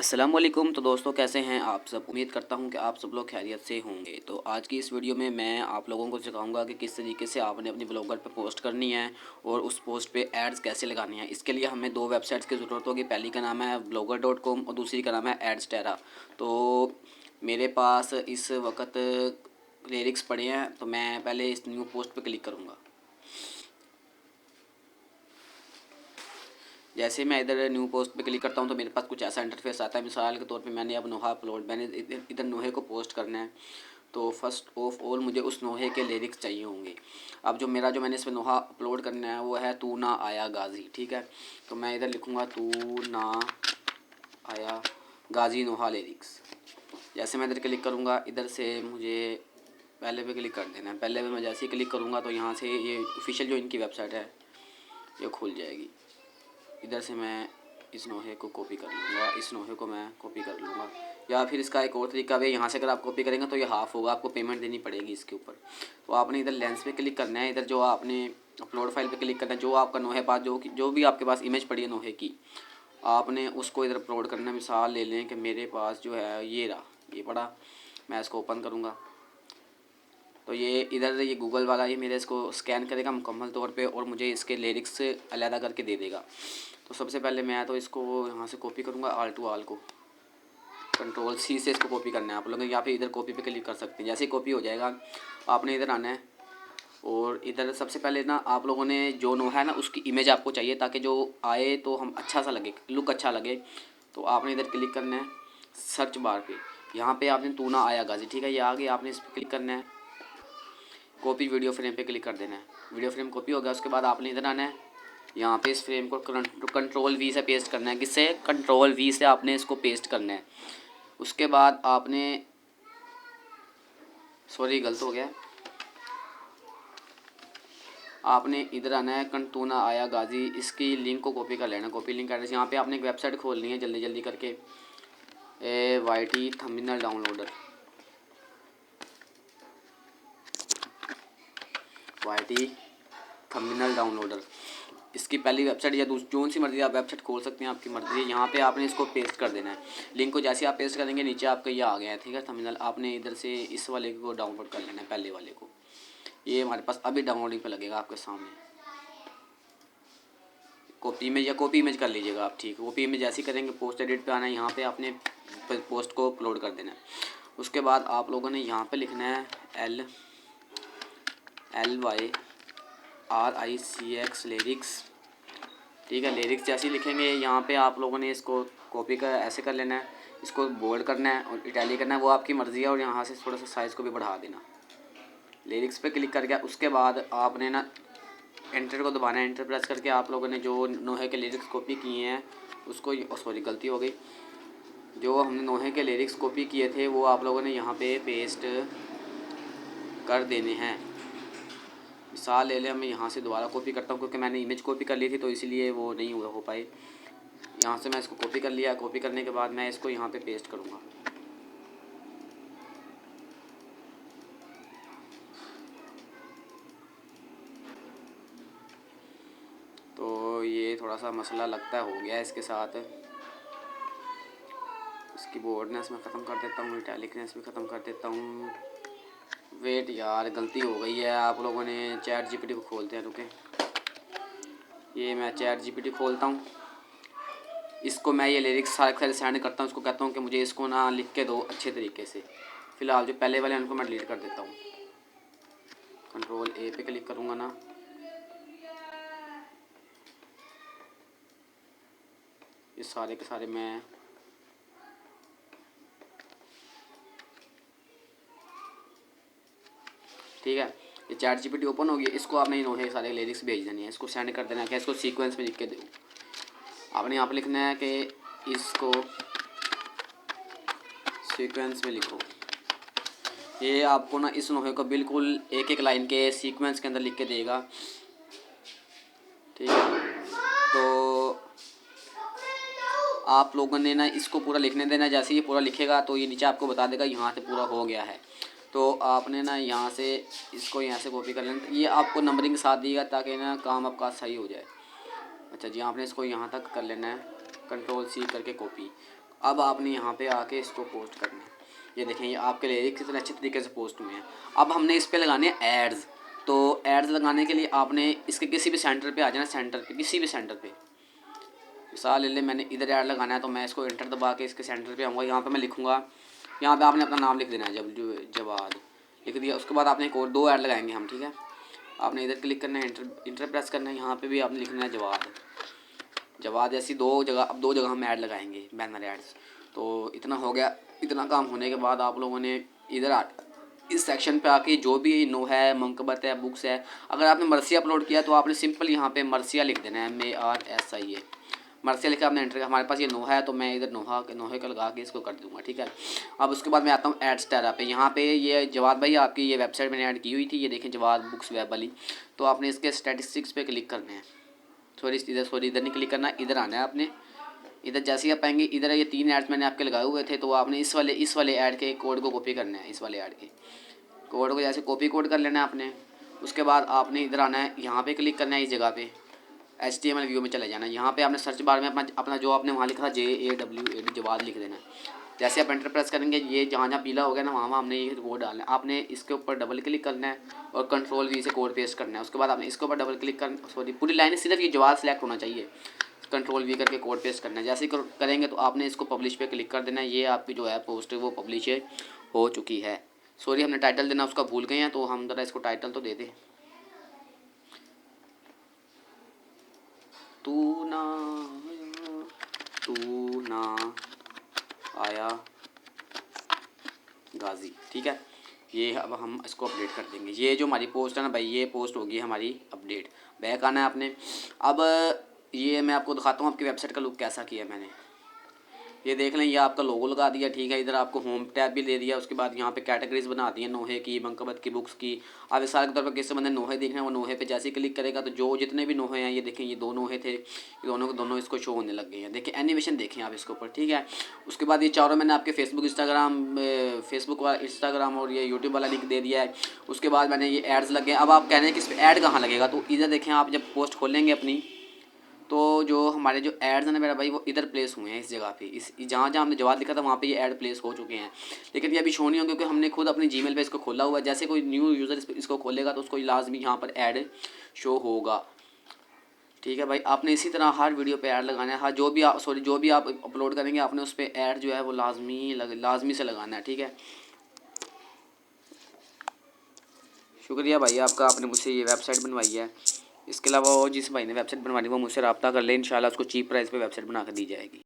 अस्सलाम वालेकुम। तो दोस्तों कैसे हैं आप सब। उम्मीद करता हूं कि आप सब लोग खैरियत से होंगे। तो आज की इस वीडियो में मैं आप लोगों को सिखाऊंगा कि किस तरीके से आपने अपनी ब्लॉगर पे पोस्ट करनी है और उस पोस्ट पे एड्स कैसे लगानी है। इसके लिए हमें दो वेबसाइट्स की ज़रूरत होगी। पहली का नाम है blogger.com और दूसरी का नाम है एड्सटेरा। तो मेरे पास इस वक्त लिरिक्स पड़े हैं, तो मैं पहले इस न्यू पोस्ट पर क्लिक करूँगा। जैसे मैं इधर न्यू पोस्ट पे क्लिक करता हूँ तो मेरे पास कुछ ऐसा इंटरफेस आता है। मिसाल के तौर पे मैंने इधर नोहे को पोस्ट करना है। तो फर्स्ट ऑफ ऑल मुझे उस नोहे के लिरिक्स चाहिए होंगे। अब जो मैंने इसमें नोहा अपलोड करना है वो है तू ना आया गाजी। ठीक है, तो मैं इधर लिखूँगा तू ना आया गाजी नोहा लिरिक्स। जैसे मैं इधर क्लिक करूँगा, इधर से मुझे पहले पे क्लिक कर देना है। पहले पे मैं जैसे ही क्लिक करूँगा तो यहाँ से ये ऑफिशियल जो इनकी वेबसाइट है ये खुल जाएगी। इधर से मैं इस नोहे को कॉपी कर लूँगा, इस नोहे को मैं कॉपी कर लूँगा। या फिर इसका एक और तरीका भी, यहाँ से अगर आप कॉपी करेंगे तो ये हाफ़ होगा, आपको पेमेंट देनी पड़ेगी इसके ऊपर। तो आपने इधर लेंस पे क्लिक करना है। इधर जो आपने अपलोड फाइल पे क्लिक करना है। जो आपका नोहे पास जो भी आपके पास इमेज पड़ी है नोहे की, आपने उसको इधर अपलोड करना है। मिसाल ले लें कि मेरे पास जो है ये रहा, ये पड़ा। मैं इसको ओपन करूँगा तो ये इधर ये गूगल वाला ये मेरे इसको स्कैन करेगा मुकम्मल तौर पे और मुझे इसके लिरिक्स अलहदा करके दे देगा। तो सबसे पहले मैं तो इसको यहाँ से कॉपी करूँगा, आल टू आल को कंट्रोल सी से इसको कॉपी करना है आप लोगों ने। या फिर इधर कॉपी पे क्लिक कर सकते हैं। जैसे ही कॉपी हो जाएगा आपने इधर आना है और इधर सबसे पहले ना आप लोगों ने जो नोहा है ना उसकी इमेज आपको चाहिए, ताकि जो आए तो हम अच्छा सा लगे, लुक अच्छा लगे। तो आपने इधर क्लिक करना है सर्च बार पे, यहाँ पे आपने तू ना आया गाजी, ठीक है, ये आ गया। आपने इस पर क्लिक करना है, कॉपी वीडियो फ्रेम पे क्लिक कर देना है। वीडियो फ्रेम कॉपी हो गया। उसके बाद आपने इधर आना है, यहाँ पे इस फ्रेम को कंट्रोल वी से पेस्ट करना है। किससे? कंट्रोल वी से आपने इसको पेस्ट करना है। उसके बाद आपने सॉरी गलत हो गया, आपने इधर आना है तू ना आया गाजी, इसकी लिंक को कॉपी कर लेना। कॉपी लिंक एड्रेस, यहाँ पे आपने एक वेबसाइट खोलनी है जल्दी जल्दी करके, YT thumbnail downloader, YT thumbnail downloader. इसकी पहली वेबसाइट या जो सी मर्जी आप वेबसाइट खोल सकते हैं, आपकी मर्जी है। यहाँ पे आपने इसको पेस्ट कर देना है। लिंक को जैसे आप पेस्ट करेंगे नीचे आपका ये आ गया है, ठीक है, थंबनेल। आपने इधर से इस वाले को डाउनलोड कर लेना है, पहले वाले को। ये हमारे पास अभी डाउनलोडिंग पे लगेगा आपके सामने। कॉपी इमेज या कॉपी इमेज कर लीजिएगा आप, ठीक है। कॉपी इमेज जैसे ही करेंगे पोस्ट एडिट पे आना है, यहाँ पे आपने पोस्ट को अपलोड कर देना है। उसके बाद आप लोगों ने यहाँ पे लिखना है LYRICX लिरिक्स, ठीक है। लिरिक्स जैसे ही लिखेंगे यहाँ पे आप लोगों ने इसको कॉपी कर ऐसे कर लेना है, इसको बोल्ड करना है और इटैलिक करना है, वो आपकी मर्ज़ी है। और यहाँ से थोड़ा सा साइज़ को भी बढ़ा देना। लिरिक्स पे क्लिक करके उसके बाद आपने ना एंटर को दबाना है। एंटर प्रेस करके आप लोगों ने जो नोहे के लिरिक्स कॉपी किए हैं उसको, सॉरी गलती हो गई, जो हमने नोहे के लिरिक्स कॉपी किए थे वो आप लोगों ने यहाँ पे पेस्ट कर देने हैं। मिसाल ले लें, मैं यहाँ से दोबारा कॉपी करता हूँ क्योंकि मैंने इमेज कॉपी कर ली थी तो इसलिए वो नहीं हो पाई। यहाँ से मैं इसको कॉपी कर लिया। कॉपी करने के बाद मैं इसको यहाँ पे पेस्ट करूँगा। तो ये थोड़ा सा मसला लगता है हो गया है इसके साथ। इसकी बोर्डनेस मैं ख़त्म कर देता हूँ, इटैलिकनेस भी ख़त्म कर देता हूँ। वेट यार, गलती हो गई है। आप लोगों ने चैट GPT को खोलते हैं, रुके, ये मैं चैट GPT खोलता हूँ। इसको मैं ये लिरिक्स सारे सेंड करता हूँ। उसको कहता हूँ कि मुझे इसको ना लिख के दो अच्छे तरीके से। फ़िलहाल जो पहले वाले उनको मैं डिलीट कर देता हूँ। कंट्रोल A पे क्लिक करूँगा ना, ये सारे के सारे मैं ठीक है। ये चैट GPT ओपन हो गया। इसको आपने इन्होंने सारे लिरिक्स भेज देने हैं, इसको सेंड कर देना है कि इसको सीक्वेंस में लिख के दो। आपने यहाँ पर लिखना है कि इसको सीक्वेंस में लिखो। ये आपको ना इस नोहे को बिल्कुल एक एक लाइन के सीक्वेंस के अंदर लिख के देगा, ठीक है। तो आप लोगों ने ना इसको पूरा लिखने देना। जैसे ये पूरा लिखेगा तो ये नीचे आपको बता देगा यहाँ से पूरा हो गया है। तो आपने ना यहाँ से इसको यहाँ से कॉपी कर लेना। ये आपको नंबरिंग के साथ दिएगा ताकि ना काम आपका सही हो जाए। अच्छा जी, आपने इसको यहाँ तक कर लेना है, कंट्रोल C करके कॉपी। अब आपने यहाँ पे आके इसको पोस्ट करना है। ये देखें, ये आपके लिरिक्स कितने अच्छे तरीके से पोस्ट हुए हैं। अब हमने इस पे लगाने हैं एड्स। तो एड्स लगाने के लिए आपने इसके किसी भी सेंटर पे आ जाना, सेंटर पे, किसी भी सेंटर पे। मिसाल ले लें मैंने इधर ऐड लगाना है, तो मैं इसको एंटर दबा के इसके सेंटर पे आऊँगा। यहाँ पे मैं लिखूँगा, यहाँ पे आपने अपना नाम लिख देना है, जवाद लिख दिया। उसके बाद आपने एक और 2 ऐड लगाएंगे हम, ठीक है। आपने इधर क्लिक करना है, इंटर प्रेस करना है, यहाँ पे भी आपने लिखना है जवाद। ऐसी 2 जगह, अब 2 जगह हम ऐड लगाएंगे, बैनर एड्स। तो इतना हो गया। इतना काम होने के बाद आप लोगों ने इधर इस सेक्शन पे आके जो भी नो है, मंकबत है, बुक्स है, अगर आपने मर्सिया अपलोड किया तो आपने सिंपल यहाँ पे मर्सिया लिख देना है, MARSIA मर्सिया लिखा आपने एंटर। हमारे पास ये नोहा है तो मैं इधर नोहे का लगा के इसको कर दूंगा, ठीक है। अब उसके बाद मैं आता हूँ एड्स टैब पे। यहाँ पे ये जवाद भाई आपकी ये वेबसाइट मैंने ऐड की हुई थी, ये देखें जवाद बुक्स वेब वाली। तो आपने इसके स्टैटिस्टिक्स पे क्लिक करना है। इधर नहीं क्लिक करना, इधर आना है आपने। इधर जैसे ही आप आएंगे, इधर ये 3 ऐड्स मैंने आपके लगाए हुए थे, तो आपने इस वाले ऐड के कोड को कॉपी करना है। इस वाले ऐड के कोड को जैसे कॉपी कोड कर लेना है आपने। उसके बाद आपने इधर आना है, यहाँ पे क्लिक करना है, इस जगह पे HTML व्यू में चले जाना है। यहाँ पे आपने सर्च बार में अपना जो आपने वहाँ लिखा था JAWAD जवाद लिख देना है। जैसे आप एंटर प्रेस करेंगे, ये जहाँ जहाँ पीला हो गया ना, वहाँ हमने ये कोड डालना है। आपने इसके ऊपर डबल क्लिक करना है और Ctrl+V से कोड पेस्ट करना है। उसके बाद आपने इसके ऊपर डबल क्लिक करना, पूरी लाइन सिर्फ ये जवाद सेलेक्ट होना चाहिए, Ctrl+V करके कोड पेस्ट करना है। जैसे ही करेंगे तो आपने इसको पब्लिश पे क्लिक कर देना है। ये आपकी जो है पोस्ट वो पब्लिश हो चुकी है। सॉरी, हमने टाइटल देना उसका भूल गए हैं, तो हम ज़रा इसको टाइटल तो दे दें। तू ना आया गाजी, ठीक है। ये अब हम इसको अपडेट कर देंगे। ये जो हमारी पोस्ट है ना भाई, ये पोस्ट होगी हमारी अपडेट। बैक आना है आपने। अब ये मैं आपको दिखाता हूँ आपकी वेबसाइट का लुक कैसा किया मैंने। ये देख लें, ये आपका लोगो लगा दिया, ठीक है। इधर आपको होम टैब भी दे दिया। उसके बाद यहाँ पे कैटेगरीज बना दी है, नोहे की, मंकबत की, बुक्स की। अब इस साल के तौर पर किसी बंदे नोहे देखना है, वो नोहे पे जैसे ही क्लिक करेगा तो जो जितने भी नोहे हैं, ये देखें, ये 2 नोहे थे, ये दोनों के दोनों इसको शो होने लग गए हैं। देखिए एनिमेशन देखें आप इसके ऊपर, ठीक है। उसके बाद ये चारों मैंने आपके फेसबुक इंस्टाग्राम और ये यूट्यूब वाला लिंक दे दिया है। उसके बाद मैंने ये एड्स लग गए। अब आप कह रहे हैं कि इस पर ऐड कहाँ लगेगा, तो इधर देखें आप, जब पोस्ट खोलेंगे अपनी, तो जो हमारे जो एड्स हैं ना मेरा भाई, वो इधर प्लेस हुए हैं, इस जगह पे। इस जहाँ जहाँ हमने जवाब लिखा था वहाँ पे ये ऐड प्लेस हो चुके हैं। लेकिन ये अभी शो नहीं होंगे क्योंकि हमने खुद अपनी जीमेल पे इसको खोला हुआ है। जैसे कोई न्यू यूज़र इसको खोलेगा तो उसको लाजमी यहाँ पर ऐड शो होगा, ठीक है भाई। आपने इसी तरह हर वीडियो पे ऐड लगाना है। हर जो भी आप अपलोड करेंगे आपने उस पर ऐड जो है वो लाजमी से लगाना है, ठीक है। शुक्रिया भाई आपका, आपने मुझसे ये वेबसाइट बनवाई है। इसके अलावा और जिस भाई ने वेबसाइट बनवानी वो मुझसे रब्ता कर ले, इंशाल्लाह उसको चीप प्राइस पे वेबसाइट बना कर दी जाएगी।